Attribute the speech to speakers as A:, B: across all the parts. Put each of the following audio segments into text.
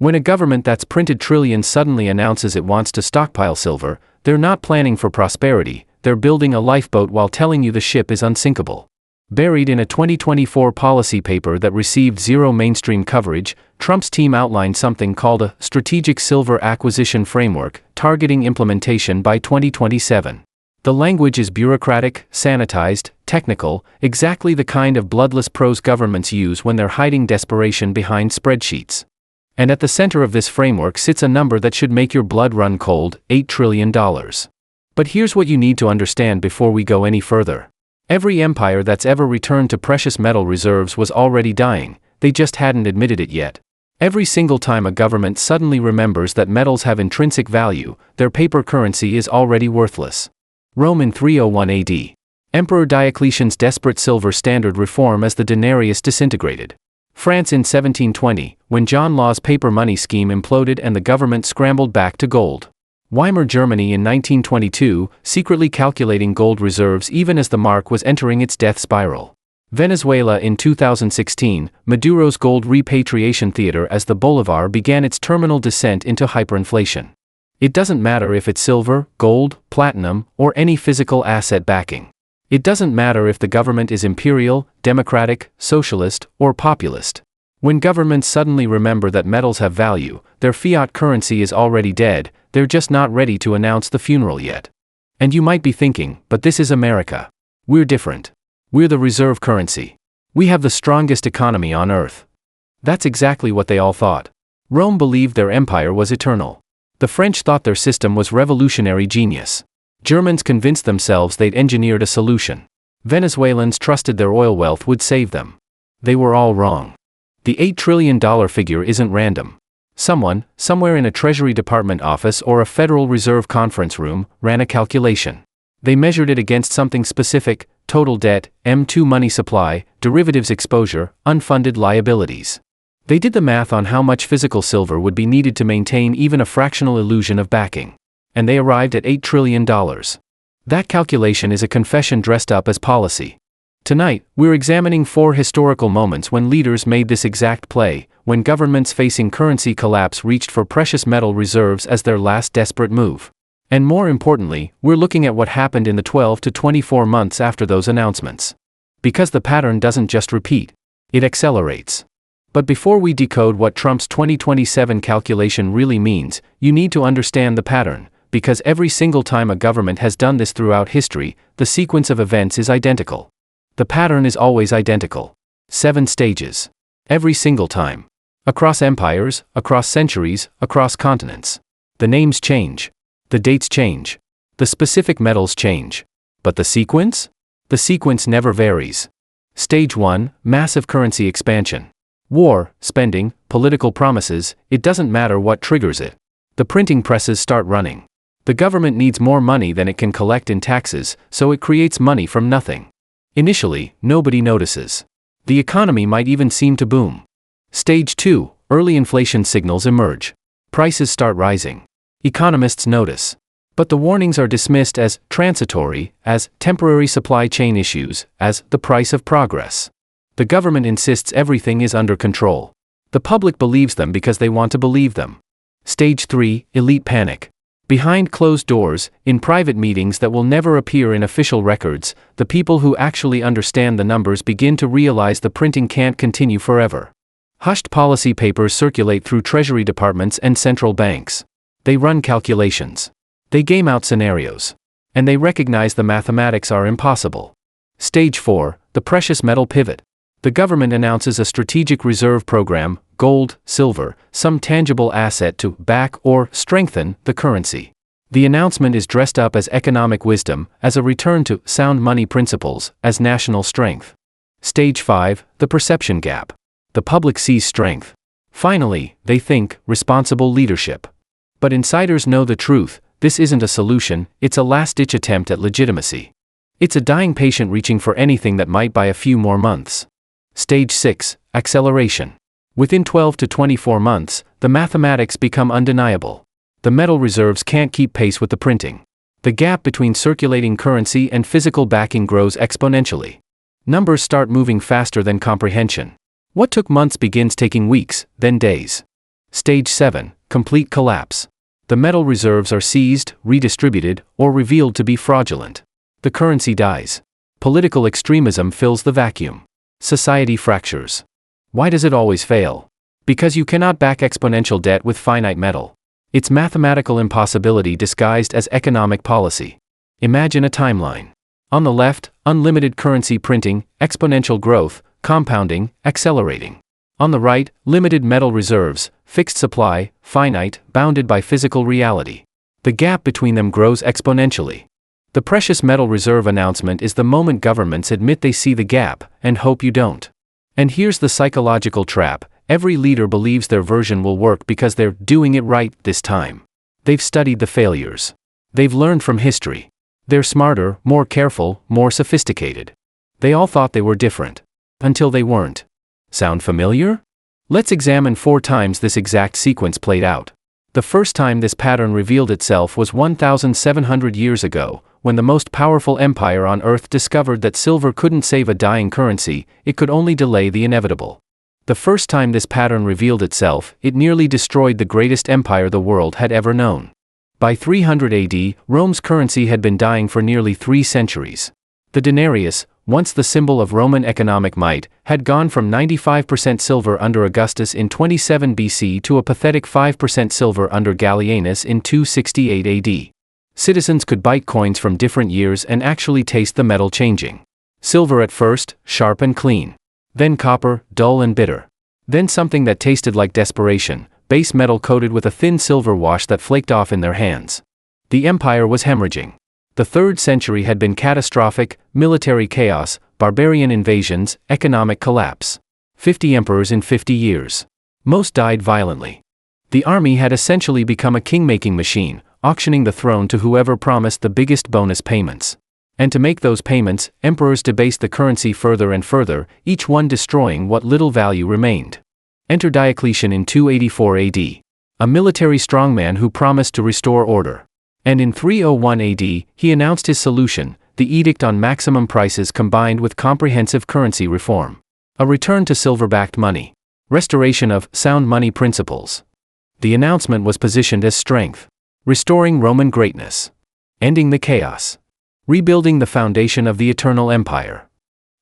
A: When a government that's printed trillions suddenly announces it wants to stockpile silver, they're not planning for prosperity, they're building a lifeboat while telling you the ship is unsinkable. Buried in a 2024 policy paper that received zero mainstream coverage, Trump's team outlined something called a Strategic Silver Acquisition Framework, targeting implementation by 2027. The language is bureaucratic, sanitized, technical, exactly the kind of bloodless prose governments use when they're hiding desperation behind spreadsheets. And at the center of this framework sits a number that should make your blood run cold: $8 trillion. But here's what you need to understand before we go any further. Every empire that's ever returned to precious metal reserves was already dying, they just hadn't admitted it yet. Every single time a government suddenly remembers that metals have intrinsic value, their paper currency is already worthless. Rome in 301 AD. Emperor Diocletian's desperate silver standard reform as the denarius disintegrated. France in 1720, when John Law's paper money scheme imploded and the government scrambled back to gold. Weimar Germany in 1922, secretly calculating gold reserves even as the mark was entering its death spiral. Venezuela in 2016, Maduro's gold repatriation theater as the bolivar began its terminal descent into hyperinflation. It doesn't matter if it's silver, gold, platinum, or any physical asset backing. It doesn't matter if the government is imperial, democratic, socialist, or populist. When governments suddenly remember that metals have value, their fiat currency is already dead, they're just not ready to announce the funeral yet. And you might be thinking, but this is America. We're different. We're the reserve currency. We have the strongest economy on earth. That's exactly what they all thought. Rome believed their empire was eternal. The French thought their system was revolutionary genius. Germans convinced themselves they'd engineered a solution. Venezuelans trusted their oil wealth would save them. They were all wrong. The $8 trillion figure isn't random. Someone, somewhere in a Treasury Department office or a Federal Reserve conference room, ran a calculation. They measured it against something specific: total debt, M2 money supply, derivatives exposure, unfunded liabilities. They did the math on how much physical silver would be needed to maintain even a fractional illusion of backing. And they arrived at $8 trillion. That calculation is a confession dressed up as policy. Tonight, we're examining 4 historical moments when leaders made this exact play, when governments facing currency collapse reached for precious metal reserves as their last desperate move. And more importantly, we're looking at what happened in the 12 to 24 months after those announcements. Because the pattern doesn't just repeat, it accelerates. But before we decode what Trump's 2027 calculation really means, you need to understand the pattern, because every single time a government has done this throughout history, the sequence of events is identical. The pattern is always identical. 7 stages. Every single time. Across empires, across centuries, across continents. The names change. The dates change. The specific metals change. But the sequence? The sequence never varies. Stage 1, massive currency expansion. War, spending, political promises, it doesn't matter what triggers it. The printing presses start running. The government needs more money than it can collect in taxes, so it creates money from nothing. Initially, nobody notices. The economy might even seem to boom. Stage 2, early inflation signals emerge. Prices start rising. Economists notice. But the warnings are dismissed as transitory, as temporary supply chain issues, as the price of progress. The government insists everything is under control. The public believes them because they want to believe them. Stage 3, elite panic. Behind closed doors, in private meetings that will never appear in official records, the people who actually understand the numbers begin to realize the printing can't continue forever. Hushed policy papers circulate through treasury departments and central banks. They run calculations. They game out scenarios. And they recognize the mathematics are impossible. Stage 4, the precious metal pivot. The government announces a strategic reserve program, gold, silver, some tangible asset to back or strengthen the currency. The announcement is dressed up as economic wisdom, as a return to sound money principles, as national strength. Stage 5, the perception gap. The public sees strength. Finally, they think responsible leadership. But insiders know the truth: this isn't a solution, it's a last-ditch attempt at legitimacy. It's a dying patient reaching for anything that might buy a few more months. Stage 6, acceleration. Within 12 to 24 months, the mathematics become undeniable. The metal reserves can't keep pace with the printing. The gap between circulating currency and physical backing grows exponentially. Numbers start moving faster than comprehension. What took months begins taking weeks, then days. Stage 7, complete collapse. The metal reserves are seized, redistributed, or revealed to be fraudulent. The currency dies. Political extremism fills the vacuum. Society fractures. Why does it always fail? Because you cannot back exponential debt with finite metal. It's mathematical impossibility disguised as economic policy. Imagine a timeline. On the left, unlimited currency printing, exponential growth, compounding, accelerating. On the right, limited metal reserves, fixed supply, finite, bounded by physical reality. The gap between them grows exponentially. The precious metal reserve announcement is the moment governments admit they see the gap, and hope you don't. And here's the psychological trap: every leader believes their version will work because they're doing it right this time. They've studied the failures. They've learned from history. They're smarter, more careful, more sophisticated. They all thought they were different. Until they weren't. Sound familiar? Let's examine 4 times this exact sequence played out. The first time this pattern revealed itself was 1,700 years ago, when the most powerful empire on earth discovered that silver couldn't save a dying currency, it could only delay the inevitable. The first time this pattern revealed itself, it nearly destroyed the greatest empire the world had ever known. By 300 AD, Rome's currency had been dying for nearly 3 centuries. The denarius, once the symbol of Roman economic might, had gone from 95% silver under Augustus in 27 BC to a pathetic 5% silver under Gallienus in 268 AD. Citizens could bite coins from different years and actually taste the metal changing. Silver at first, sharp and clean. Then copper, dull and bitter. Then something that tasted like desperation, base metal coated with a thin silver wash that flaked off in their hands. The empire was hemorrhaging. The 3rd century had been catastrophic: military chaos, barbarian invasions, economic collapse. 50 emperors in 50 years. Most died violently. The army had essentially become a king-making machine, auctioning the throne to whoever promised the biggest bonus payments. And to make those payments, emperors debased the currency further and further, each one destroying what little value remained. Enter Diocletian in 284 AD. A military strongman who promised to restore order. And in 301 AD, he announced his solution: the edict on maximum prices combined with comprehensive currency reform. A return to silver-backed money. Restoration of sound money principles. The announcement was positioned as strength. Restoring Roman greatness. Ending the chaos. Rebuilding the foundation of the eternal empire.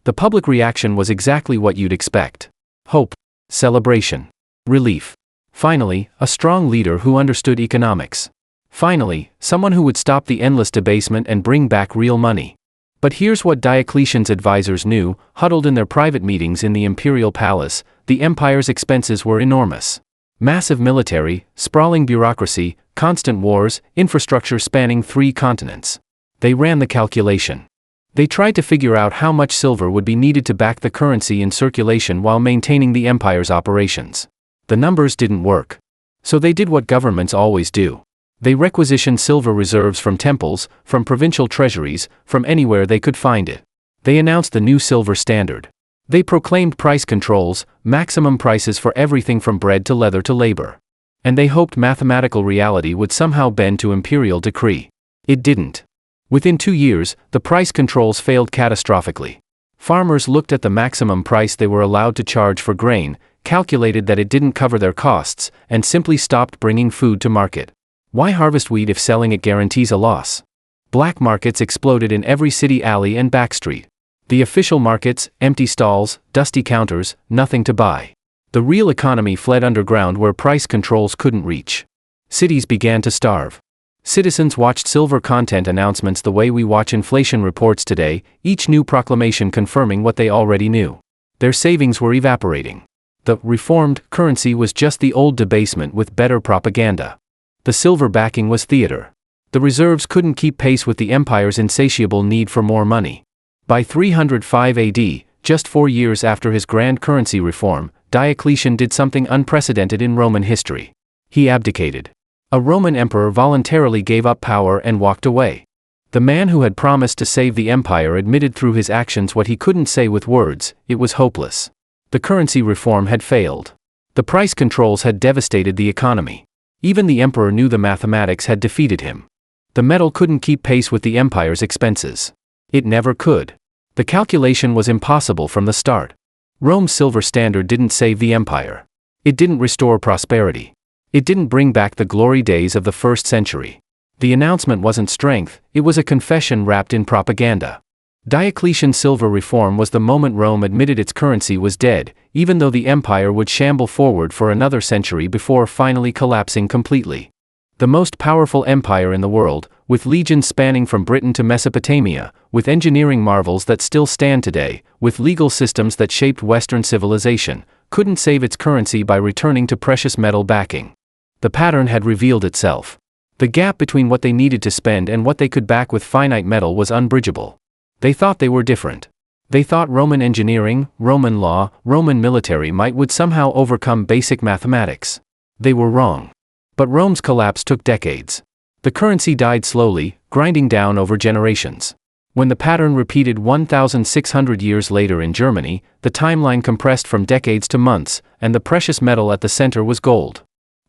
A: The public reaction was exactly what you'd expect. Hope. Celebration. Relief. Finally, a strong leader who understood economics. Finally, someone who would stop the endless debasement and bring back real money. But here's what Diocletian's advisors knew, huddled in their private meetings in the imperial palace: the empire's expenses were enormous. Massive military, sprawling bureaucracy, constant wars, infrastructure spanning 3 continents. They ran the calculation. They tried to figure out how much silver would be needed to back the currency in circulation while maintaining the empire's operations. The numbers didn't work. So they did what governments always do. They requisitioned silver reserves from temples, from provincial treasuries, from anywhere they could find it. They announced the new silver standard. They proclaimed price controls, maximum prices for everything from bread to leather to labor. And they hoped mathematical reality would somehow bend to imperial decree. It didn't. Within 2 years, the price controls failed catastrophically. Farmers looked at the maximum price they were allowed to charge for grain, calculated that it didn't cover their costs, and simply stopped bringing food to market. Why harvest wheat if selling it guarantees a loss? Black markets exploded in every city alley and backstreet. The official markets, empty stalls, dusty counters, nothing to buy. The real economy fled underground where price controls couldn't reach. Cities began to starve. Citizens watched silver content announcements the way we watch inflation reports today, each new proclamation confirming what they already knew. Their savings were evaporating. The reformed currency was just the old debasement with better propaganda. The silver backing was theater. The reserves couldn't keep pace with the empire's insatiable need for more money. By 305 AD, just 4 years after his grand currency reform, Diocletian did something unprecedented in Roman history. He abdicated. A Roman emperor voluntarily gave up power and walked away. The man who had promised to save the empire admitted through his actions what he couldn't say with words: it was hopeless. The currency reform had failed. The price controls had devastated the economy. Even the emperor knew the mathematics had defeated him. The metal couldn't keep pace with the empire's expenses. It never could. The calculation was impossible from the start. Rome's silver standard didn't save the empire. It didn't restore prosperity. It didn't bring back the glory days of the first century. The announcement wasn't strength, it was a confession wrapped in propaganda. Diocletian silver reform was the moment Rome admitted its currency was dead, even though the empire would shamble forward for another century before finally collapsing completely. The most powerful empire in the world, with legions spanning from Britain to Mesopotamia, with engineering marvels that still stand today, with legal systems that shaped Western civilization, couldn't save its currency by returning to precious metal backing. The pattern had revealed itself. The gap between what they needed to spend and what they could back with finite metal was unbridgeable. They thought they were different. They thought Roman engineering, Roman law, Roman military might would somehow overcome basic mathematics. They were wrong. But Rome's collapse took decades. The currency died slowly, grinding down over generations. When the pattern repeated 1,600 years later in Germany, the timeline compressed from decades to months, and the precious metal at the center was gold.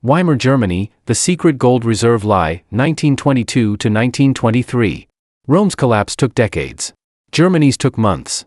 A: Weimar Germany, the secret gold reserve lie, 1922 to 1923. Rome's collapse took decades. Germany's took months.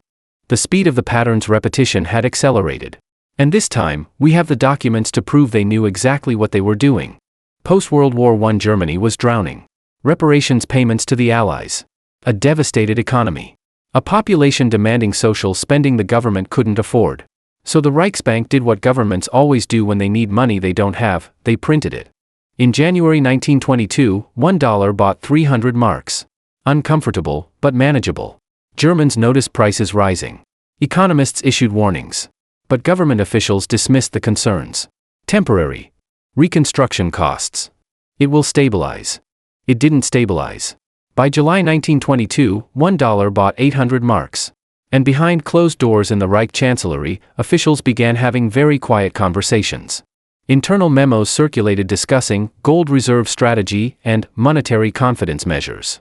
A: The speed of the pattern's repetition had accelerated. And this time, we have the documents to prove they knew exactly what they were doing. Post-World War I Germany was drowning. Reparations payments to the Allies. A devastated economy. A population demanding social spending the government couldn't afford. So the Reichsbank did what governments always do when they need money they don't have, they printed it. In January 1922, $1 bought 300 marks. Uncomfortable, but manageable. Germans noticed prices rising. Economists issued warnings. But government officials dismissed the concerns. Temporary. Reconstruction costs. It will stabilize. It didn't stabilize. By July 1922, $1 bought 800 marks. And behind closed doors in the Reich Chancellery, officials began having very quiet conversations. Internal memos circulated discussing gold reserve strategy and monetary confidence measures.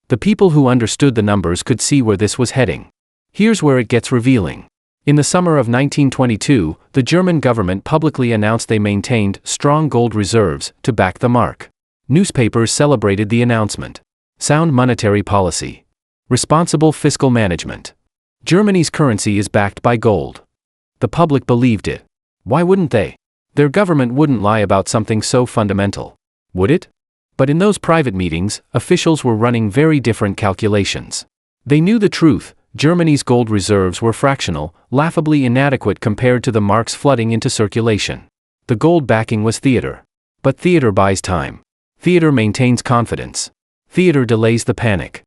A: The people who understood the numbers could see where this was heading. Here's where it gets revealing. In the summer of 1922, the German government publicly announced they maintained strong gold reserves to back the mark. Newspapers celebrated the announcement. Sound monetary policy. Responsible fiscal management. Germany's currency is backed by gold. The public believed it. Why wouldn't they? Their government wouldn't lie about something so fundamental. Would it? But in those private meetings, officials were running very different calculations. They knew the truth. Germany's gold reserves were fractional, laughably inadequate compared to the marks flooding into circulation. The gold backing was theater. But theater buys time. Theater maintains confidence. Theater delays the panic.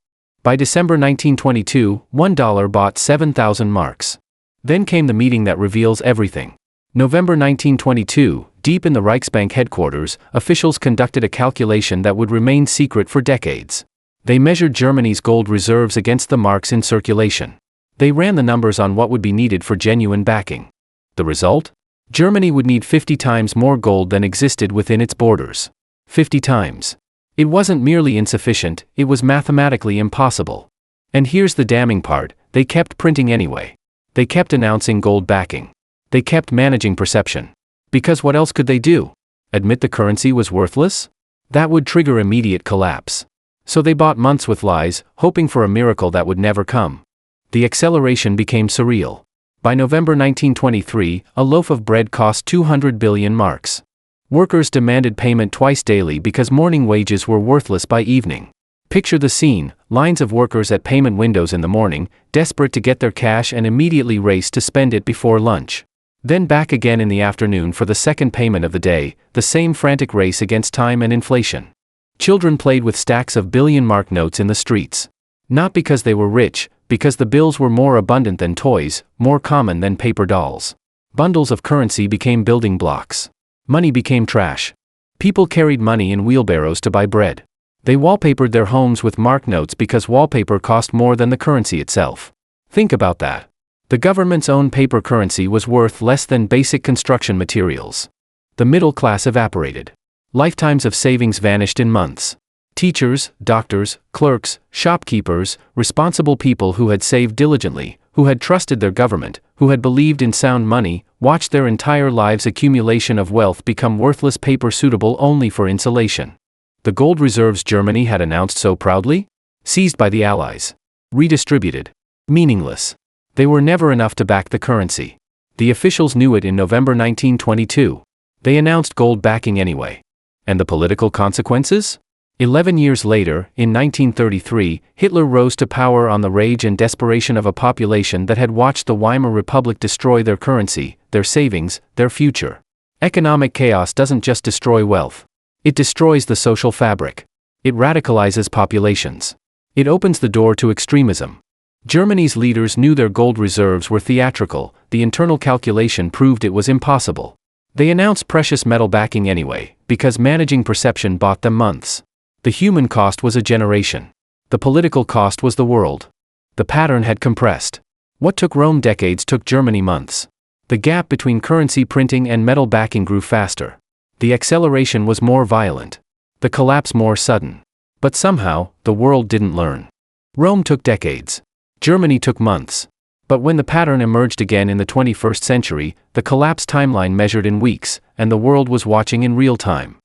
A: By December 1922, $1 bought 7,000 marks. Then came the meeting that reveals everything. November 1922, deep in the Reichsbank headquarters, officials conducted a calculation that would remain secret for decades. They measured Germany's gold reserves against the marks in circulation. They ran the numbers on what would be needed for genuine backing. The result? Germany would need 50 times more gold than existed within its borders. 50 times. It wasn't merely insufficient, it was mathematically impossible. And here's the damning part, they kept printing anyway. They kept announcing gold backing. They kept managing perception. Because what else could they do? Admit the currency was worthless? That would trigger immediate collapse. So they bought months with lies, hoping for a miracle that would never come. The acceleration became surreal. By November 1923, a loaf of bread cost 200 billion marks. Workers demanded payment twice daily because morning wages were worthless by evening. Picture the scene, lines of workers at payment windows in the morning, desperate to get their cash and immediately race to spend it before lunch. Then back again in the afternoon for the second payment of the day, the same frantic race against time and inflation. Children played with stacks of billion-mark notes in the streets. Not because they were rich, because the bills were more abundant than toys, more common than paper dolls. Bundles of currency became building blocks. Money became trash. People carried money in wheelbarrows to buy bread. They wallpapered their homes with mark notes because wallpaper cost more than the currency itself. Think about that. The government's own paper currency was worth less than basic construction materials. The middle class evaporated. Lifetimes of savings vanished in months. Teachers, doctors, clerks, shopkeepers, responsible people who had saved diligently, who had trusted their government, who had believed in sound money, watched their entire lives' accumulation of wealth become worthless paper suitable only for insulation. The gold reserves Germany had announced so proudly? Seized by the Allies. Redistributed. Meaningless. They were never enough to back the currency. The officials knew it in November 1922. They announced gold backing anyway. And the political consequences? 11 years later, in 1933, Hitler rose to power on the rage and desperation of a population that had watched the Weimar Republic destroy their currency, their savings, their future. Economic chaos doesn't just destroy wealth. It destroys the social fabric. It radicalizes populations. It opens the door to extremism. Germany's leaders knew their gold reserves were theatrical. The internal calculation proved it was impossible. They announced precious metal backing anyway, because managing perception bought them months. The human cost was a generation. The political cost was the world. The pattern had compressed. What took Rome decades took Germany months. The gap between currency printing and metal backing grew faster. The acceleration was more violent. The collapse more sudden. But somehow, the world didn't learn. Rome took decades. Germany took months. But when the pattern emerged again in the 21st century, the collapse timeline measured in weeks, and the world was watching in real time.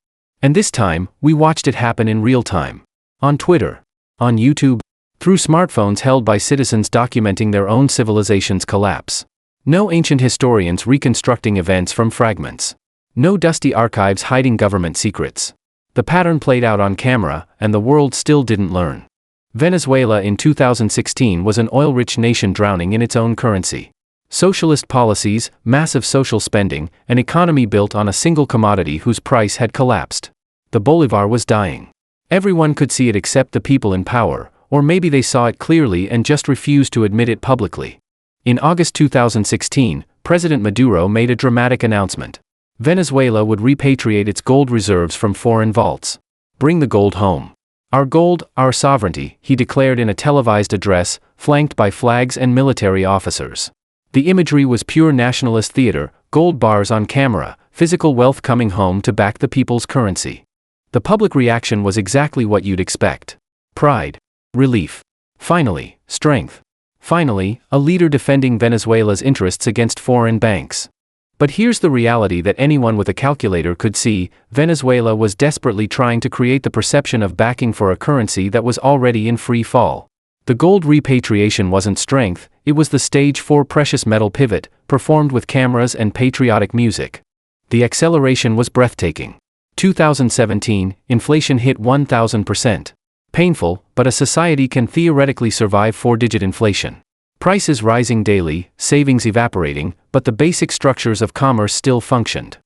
A: And this time, we watched it happen in real time. On Twitter. On YouTube. Through smartphones held by citizens documenting their own civilization's collapse. No ancient historians reconstructing events from fragments. No dusty archives hiding government secrets. The pattern played out on camera, and the world still didn't learn. Venezuela in 2016 was an oil-rich nation drowning in its own currency. Socialist policies, massive social spending, an economy built on a single commodity whose price had collapsed. The bolivar was dying. Everyone could see it except the people in power, or maybe they saw it clearly and just refused to admit it publicly. In August 2016, President Maduro made a dramatic announcement. Venezuela would repatriate its gold reserves from foreign vaults. Bring the gold home. Our gold, our sovereignty, he declared in a televised address, flanked by flags and military officers. The imagery was pure nationalist theater, gold bars on camera, physical wealth coming home to back the people's currency. The public reaction was exactly what you'd expect. Pride. Relief. Finally, strength. Finally, a leader defending Venezuela's interests against foreign banks. But here's the reality that anyone with a calculator could see: Venezuela was desperately trying to create the perception of backing for a currency that was already in free fall. The gold repatriation wasn't strength, it was the stage for precious metal pivot, performed with cameras and patriotic music. The acceleration was breathtaking. 2017, inflation hit 1,000%. Painful, but a society can theoretically survive four-digit inflation. Prices rising daily, savings evaporating, but the basic structures of commerce still functioned.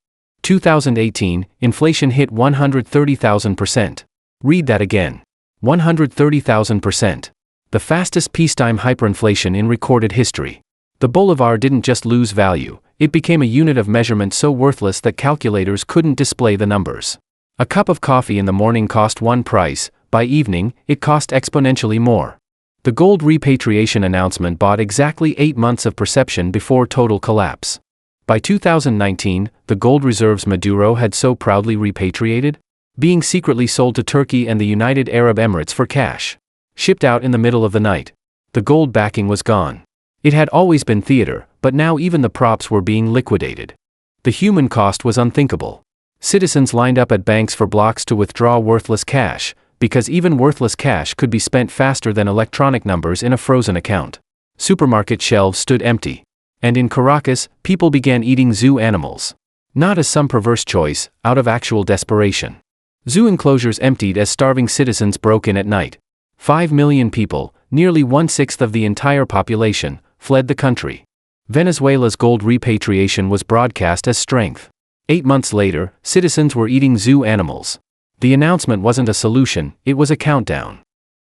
A: 2018, inflation hit 130,000%. Read that again. 130,000%. The fastest peacetime hyperinflation in recorded history. The bolivar didn't just lose value, it became a unit of measurement so worthless that calculators couldn't display the numbers. A cup of coffee in the morning cost one price, by evening, it cost exponentially more. The gold repatriation announcement bought exactly 8 months of perception before total collapse. By 2019, the gold reserves Maduro had so proudly repatriated, being secretly sold to Turkey and the United Arab Emirates for cash. Shipped out in the middle of the night. The gold backing was gone. It had always been theater, but now even the props were being liquidated. The human cost was unthinkable. Citizens lined up at banks for blocks to withdraw worthless cash, because even worthless cash could be spent faster than electronic numbers in a frozen account. Supermarket shelves stood empty. And in Caracas, people began eating zoo animals. Not as some perverse choice, out of actual desperation. Zoo enclosures emptied as starving citizens broke in at night. 5 million people, nearly 1/6 of the entire population, fled the country. Venezuela's gold repatriation was broadcast as strength. 8 months later, citizens were eating zoo animals. The announcement wasn't a solution, it was a countdown.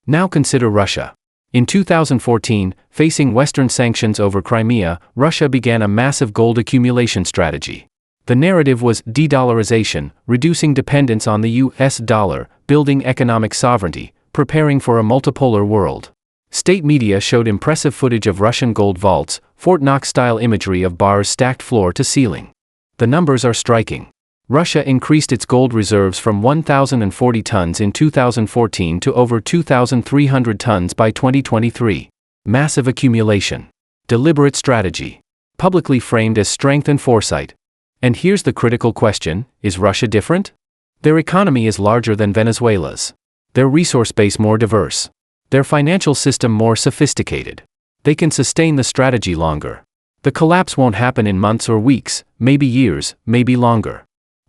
A: Now consider Russia. In 2014, facing Western sanctions over Crimea, Russia began a massive gold accumulation strategy. The narrative was de-dollarization, reducing dependence on the US dollar, building economic sovereignty, preparing for a multipolar world. State media showed impressive footage of Russian gold vaults, Fort Knox-style imagery of bars stacked floor to ceiling. The numbers are striking. Russia increased its gold reserves from 1,040 tons in 2014 to over 2,300 tons by 2023. Massive accumulation. Deliberate strategy. Publicly framed as strength and foresight. And here's the critical question: is Russia different? Their economy is larger than Venezuela's. Their resource base more diverse. Their financial system more sophisticated. They can sustain the strategy longer. The collapse won't happen in months or weeks, maybe years, maybe longer.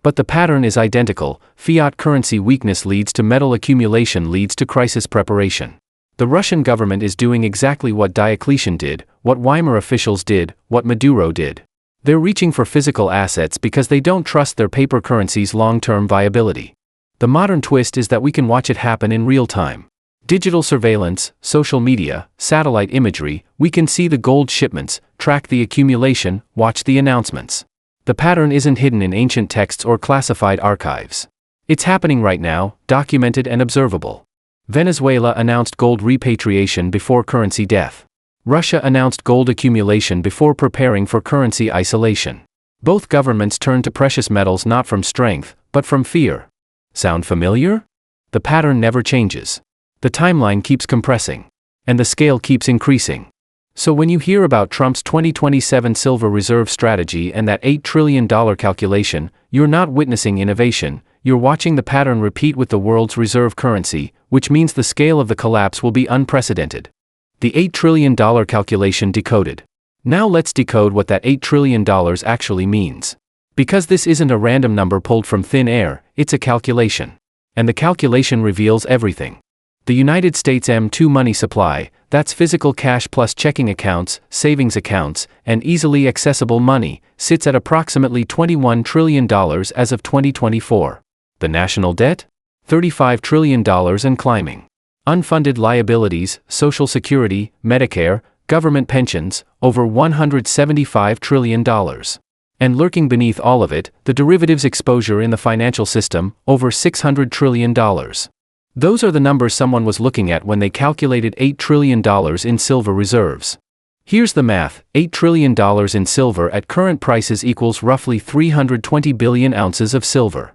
A: But the pattern is identical: fiat currency weakness leads to metal accumulation, leads to crisis preparation. The Russian government is doing exactly what Diocletian did, what Weimar officials did, what Maduro did. They're reaching for physical assets because they don't trust their paper currency's long-term viability. The modern twist is that we can watch it happen in real time. Digital surveillance, social media, satellite imagery, we can see the gold shipments, track the accumulation, watch the announcements. The pattern isn't hidden in ancient texts or classified archives. It's happening right now, documented and observable. Venezuela announced gold repatriation before currency death. Russia announced gold accumulation before preparing for currency isolation. Both governments turned to precious metals not from strength, but from fear. Sound familiar? The pattern never changes. The timeline keeps compressing. And the scale keeps increasing. So when you hear about Trump's 2027 silver reserve strategy and that $8 trillion calculation, you're not witnessing innovation, you're watching the pattern repeat with the world's reserve currency, which means the scale of the collapse will be unprecedented. The $8 trillion calculation decoded. Now let's decode what that $8 trillion actually means. Because this isn't a random number pulled from thin air, it's a calculation. And the calculation reveals everything. The United States M2 money supply, that's physical cash plus checking accounts, savings accounts, and easily accessible money, sits at approximately $21 trillion as of 2024. The national debt? $35 trillion and climbing. Unfunded liabilities, Social Security, Medicare, government pensions, over $175 trillion. And lurking beneath all of it, the derivatives exposure in the financial system, over $600 trillion. Those are the numbers someone was looking at when they calculated $8 trillion in silver reserves. Here's the math: $8 trillion in silver at current prices equals roughly 320 billion ounces of silver.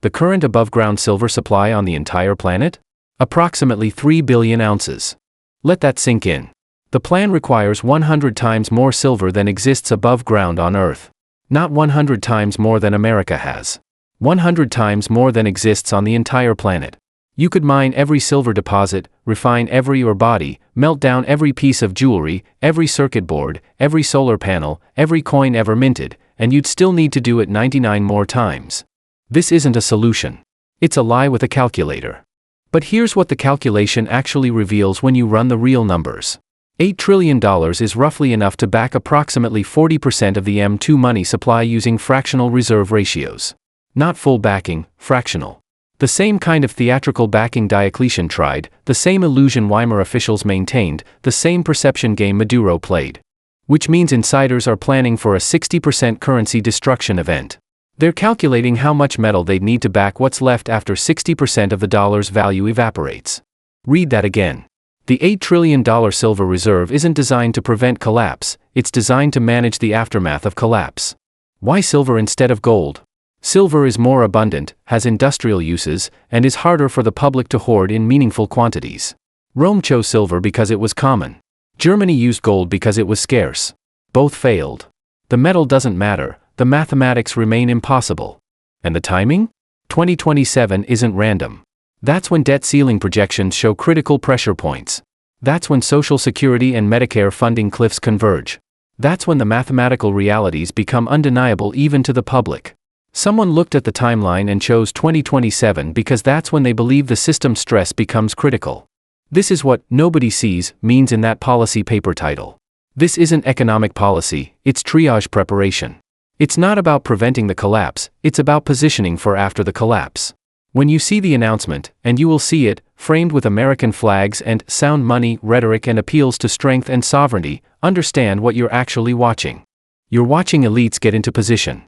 A: The current above-ground silver supply on the entire planet? Approximately 3 billion ounces. Let that sink in. The plan requires 100 times more silver than exists above ground on Earth. Not 100 times more than America has. 100 times more than exists on the entire planet. You could mine every silver deposit, refine every ore body, melt down every piece of jewelry, every circuit board, every solar panel, every coin ever minted, and you'd still need to do it 99 more times. This isn't a solution. It's a lie with a calculator. But here's what the calculation actually reveals when you run the real numbers. $8 trillion is roughly enough to back approximately 40% of the M2 money supply using fractional reserve ratios. Not full backing, fractional. The same kind of theatrical backing Diocletian tried, the same illusion Weimar officials maintained, the same perception game Maduro played. Which means insiders are planning for a 60% currency destruction event. They're calculating how much metal they'd need to back what's left after 60% of the dollar's value evaporates. Read that again. The $8 trillion silver reserve isn't designed to prevent collapse, it's designed to manage the aftermath of collapse. Why silver instead of gold? Silver is more abundant, has industrial uses, and is harder for the public to hoard in meaningful quantities. Rome chose silver because it was common. Germany used gold because it was scarce. Both failed. The metal doesn't matter, the mathematics remain impossible. And the timing? 2027 isn't random. That's when debt ceiling projections show critical pressure points. That's when Social Security and Medicare funding cliffs converge. That's when the mathematical realities become undeniable even to the public. Someone looked at the timeline and chose 2027 because that's when they believe the system stress becomes critical. This is what "nobody sees" means in that policy paper title. This isn't economic policy, it's triage preparation. It's not about preventing the collapse, it's about positioning for after the collapse. When you see the announcement, and you will see it, framed with American flags and sound money rhetoric and appeals to strength and sovereignty, understand what you're actually watching. You're watching elites get into position.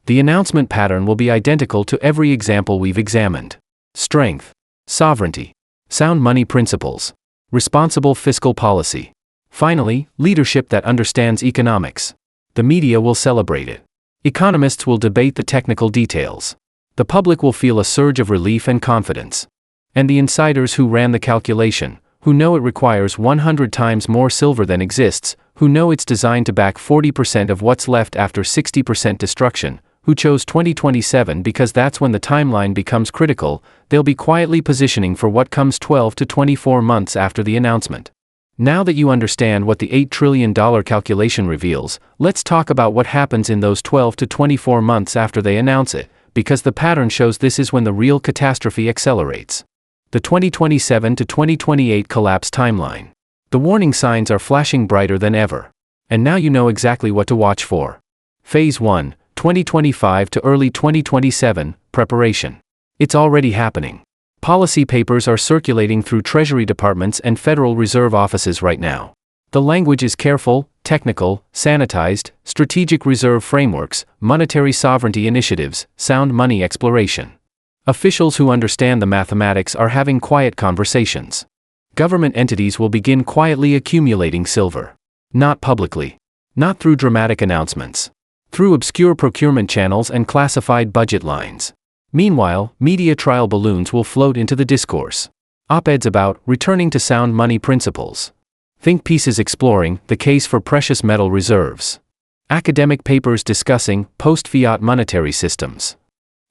A: The announcement pattern will be identical to every example we've examined. Strength, sovereignty, sound money principles, responsible fiscal policy. Finally, leadership that understands economics. The media will celebrate it. Economists will debate the technical details. The public will feel a surge of relief and confidence. And the insiders who ran the calculation, who know it requires 100 times more silver than exists, who know it's designed to back 40% of what's left after 60% destruction, who chose 2027 because that's when the timeline becomes critical, they'll be quietly positioning for what comes 12 to 24 months after the announcement. Now that you understand what the $8 trillion calculation reveals, let's talk about what happens in those 12 to 24 months after they announce it, because the pattern shows this is when the real catastrophe accelerates. The 2027 to 2028 collapse timeline. The warning signs are flashing brighter than ever. And now you know exactly what to watch for. Phase 1, 2025 to early 2027, preparation. It's already happening. Policy papers are circulating through Treasury departments and Federal Reserve offices right now. The language is careful, technical, sanitized, strategic reserve frameworks, monetary sovereignty initiatives, sound money exploration. Officials who understand the mathematics are having quiet conversations. Government entities will begin quietly accumulating silver. Not publicly. Not through dramatic announcements. Through obscure procurement channels and classified budget lines. Meanwhile, media trial balloons will float into the discourse. Op-eds about returning to sound money principles. Think pieces exploring the case for precious metal reserves. Academic papers discussing post-fiat monetary systems.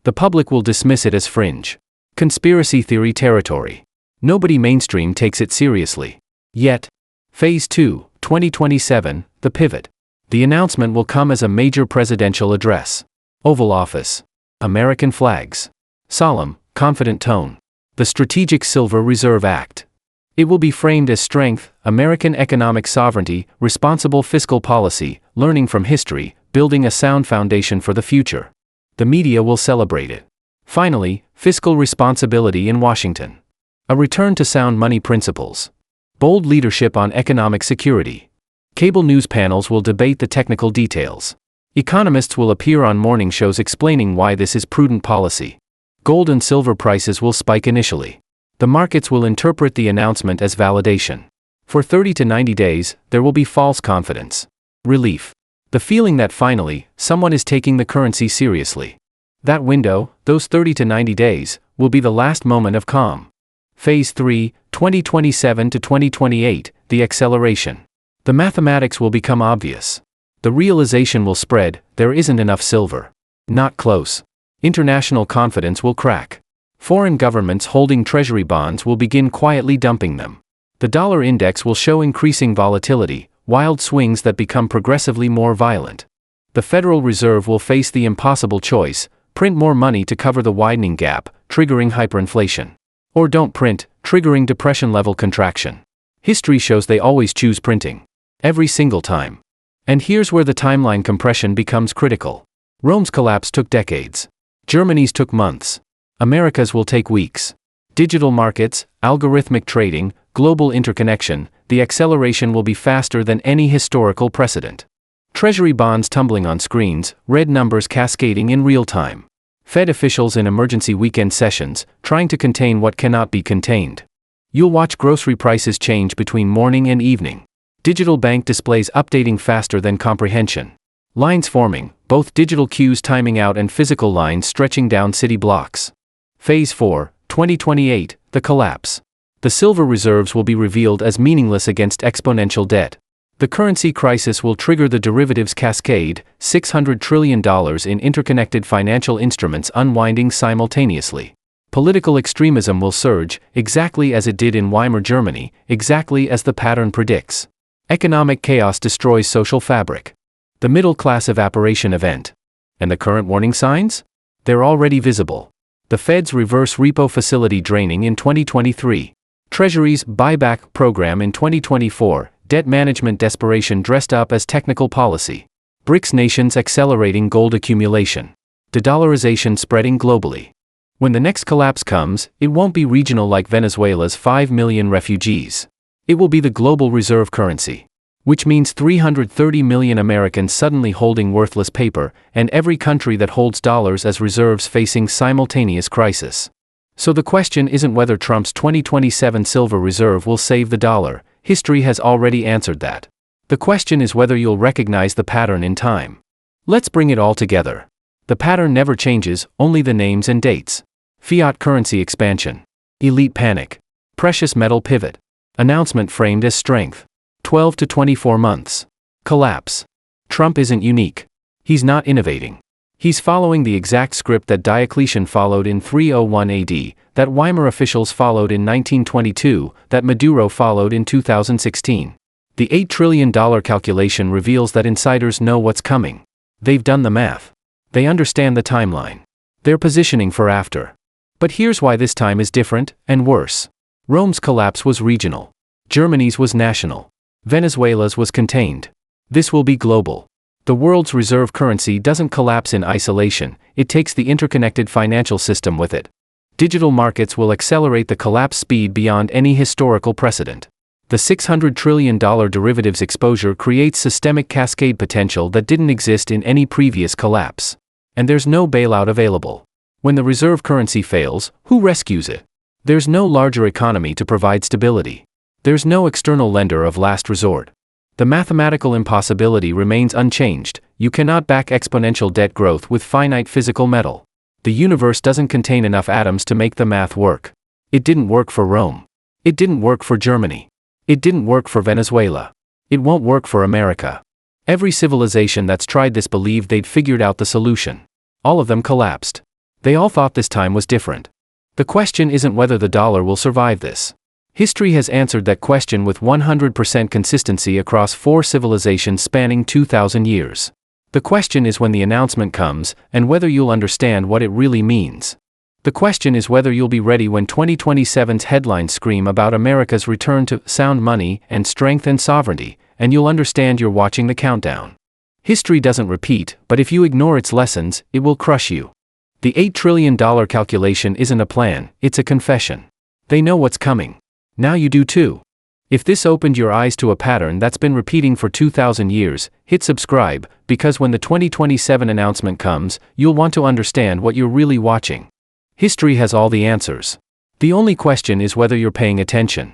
A: The public will dismiss it as fringe. Conspiracy theory territory. Nobody mainstream takes it seriously. Yet, Phase 2, 2027, the pivot. The announcement will come as a major presidential address. Oval Office. American flags. Solemn, confident tone. The Strategic Silver Reserve Act. It will be framed as strength, American economic sovereignty, responsible fiscal policy, learning from history, building a sound foundation for the future. The media will celebrate it. Finally, fiscal responsibility in Washington. A return to sound money principles. Bold leadership on economic security. Cable news panels will debate the technical details. Economists will appear on morning shows explaining why this is prudent policy. Gold and silver prices will spike initially. The markets will interpret the announcement as validation. For 30 to 90 days, there will be false confidence. Relief. The feeling that finally, someone is taking the currency seriously. That window, those 30 to 90 days, will be the last moment of calm. Phase 3, 2027 to 2028, the acceleration. The mathematics will become obvious. The realization will spread, there isn't enough silver. Not close. International confidence will crack. Foreign governments holding treasury bonds will begin quietly dumping them. The dollar index will show increasing volatility, wild swings that become progressively more violent. The Federal Reserve will face the impossible choice: print more money to cover the widening gap, triggering hyperinflation. Or don't print, triggering depression-level contraction. History shows they always choose printing. Every single time. And here's where the timeline compression becomes critical. Rome's collapse took decades. Germany's took months. America's will take weeks. Digital markets, algorithmic trading, global interconnection, the acceleration will be faster than any historical precedent. Treasury bonds tumbling on screens, red numbers cascading in real time. Fed officials in emergency weekend sessions, trying to contain what cannot be contained. You'll watch grocery prices change between morning and evening. Digital bank displays updating faster than comprehension. Lines forming, both digital queues timing out and physical lines stretching down city blocks. Phase 4, 2028, the collapse. The silver reserves will be revealed as meaningless against exponential debt. The currency crisis will trigger the derivatives cascade, $600 trillion in interconnected financial instruments unwinding simultaneously. Political extremism will surge, exactly as it did in Weimar Germany, exactly as the pattern predicts. Economic chaos destroys social fabric. The middle class evaporation event. And the current warning signs? They're already visible. The Fed's reverse repo facility draining in 2023. Treasury's buyback program in 2024. Debt management desperation dressed up as technical policy. BRICS nations accelerating gold accumulation. De-dollarization spreading globally. When the next collapse comes, it won't be regional like Venezuela's 5 million refugees. It will be the global reserve currency. Which means 330 million Americans suddenly holding worthless paper, and every country that holds dollars as reserves facing simultaneous crisis. So the question isn't whether Trump's 2027 silver reserve will save the dollar. History has already answered that. The question is whether you'll recognize the pattern in time. Let's bring it all together. The pattern never changes, only the names and dates. Fiat currency expansion. Elite panic. Precious metal pivot. Announcement framed as strength. 12 to 24 months. Collapse. Trump isn't unique. He's not innovating. He's following the exact script that Diocletian followed in 301 AD, that Weimar officials followed in 1922, that Maduro followed in 2016. The $8 trillion calculation reveals that insiders know what's coming. They've done the math. They understand the timeline. They're positioning for after. But here's why this time is different, and worse. Rome's collapse was regional. Germany's was national. Venezuela's was contained. This will be global. The world's reserve currency doesn't collapse in isolation, it takes the interconnected financial system with it. Digital markets will accelerate the collapse speed beyond any historical precedent. The $600 trillion derivatives exposure creates systemic cascade potential that didn't exist in any previous collapse. And there's no bailout available. When the reserve currency fails, who rescues it? There's no larger economy to provide stability. There's no external lender of last resort. The mathematical impossibility remains unchanged. You cannot back exponential debt growth with finite physical metal. The universe doesn't contain enough atoms to make the math work. It didn't work for Rome. It didn't work for Germany. It didn't work for Venezuela. It won't work for America. Every civilization that's tried this believed they'd figured out the solution. All of them collapsed. They all thought this time was different. The question isn't whether the dollar will survive this. History has answered that question with 100% consistency across 4 civilizations spanning 2,000 years. The question is when the announcement comes, and whether you'll understand what it really means. The question is whether you'll be ready when 2027's headlines scream about America's return to sound money and strength and sovereignty, and you'll understand you're watching the countdown. History doesn't repeat, but if you ignore its lessons, it will crush you. The $8 trillion calculation isn't a plan, it's a confession. They know what's coming. Now you do too. If this opened your eyes to a pattern that's been repeating for 2,000 years, hit subscribe, because when the 2027 announcement comes, you'll want to understand what you're really watching. History has all the answers. The only question is whether you're paying attention.